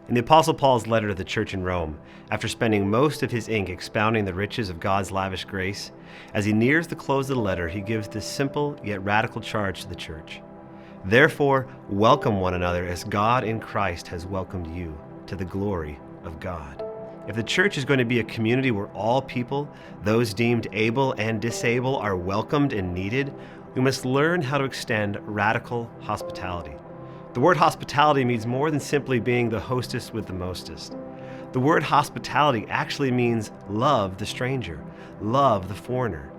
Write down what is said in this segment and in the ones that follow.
In the Apostle Paul's letter to the church in Rome, after spending most of his ink expounding the riches of God's lavish grace, as he nears the close of the letter, he gives this simple yet radical charge to the church. Therefore, welcome one another as God in Christ has welcomed you, to the glory of God. If the church is going to be a community where all people, those deemed able and disable, are welcomed and needed, we must learn how to extend radical hospitality. The word hospitality means more than simply being the hostess with the mostest. The word hospitality actually means love the stranger, love the foreigner.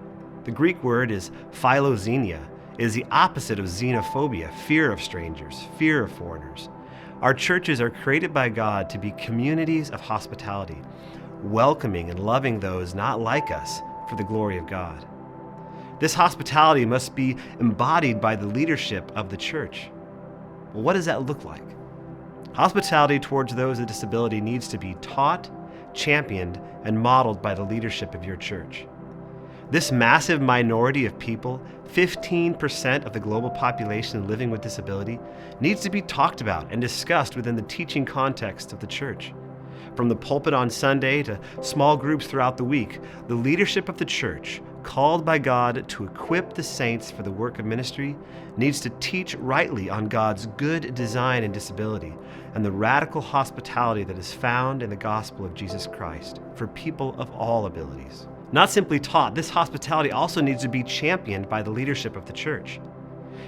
The Greek word is philoxenia. It is the opposite of xenophobia, fear of strangers, fear of foreigners. Our churches are created by God to be communities of hospitality, welcoming and loving those not like us for the glory of God. This hospitality must be embodied by the leadership of the church. Well, what does that look like? Hospitality towards those with disability needs to be taught, championed, and modeled by the leadership of your church. This massive minority of people, 15% of the global population living with disability, needs to be talked about and discussed within the teaching context of the church. From the pulpit on Sunday to small groups throughout the week, the leadership of the church, called by God to equip the saints for the work of ministry, needs to teach rightly on God's good design in disability and the radical hospitality that is found in the gospel of Jesus Christ for people of all abilities. Not simply taught, this hospitality also needs to be championed by the leadership of the church.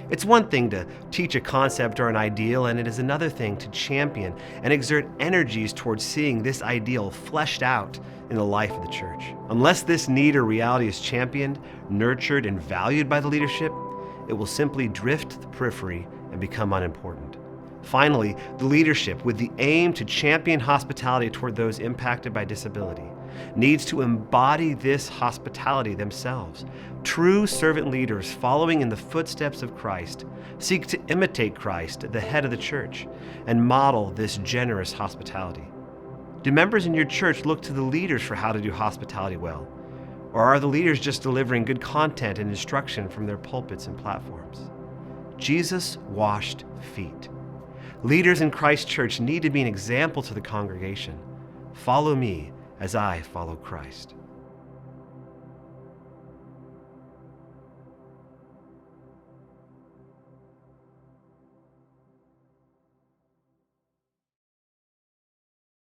It's one thing to teach a concept or an ideal, and it is another thing to champion and exert energies towards seeing this ideal fleshed out in the life of the church. Unless this need or reality is championed, nurtured, and valued by the leadership, it will simply drift to the periphery and become unimportant. Finally, the leadership, with the aim to champion hospitality toward those impacted by disability, needs to embody this hospitality themselves. True servant leaders following in the footsteps of Christ seek to imitate Christ, the head of the church, and model this generous hospitality. Do members in your church look to the leaders for how to do hospitality well? Or are the leaders just delivering good content and instruction from their pulpits and platforms? Jesus washed feet. Leaders in Christ's church need to be an example to the congregation. Follow me as I follow Christ.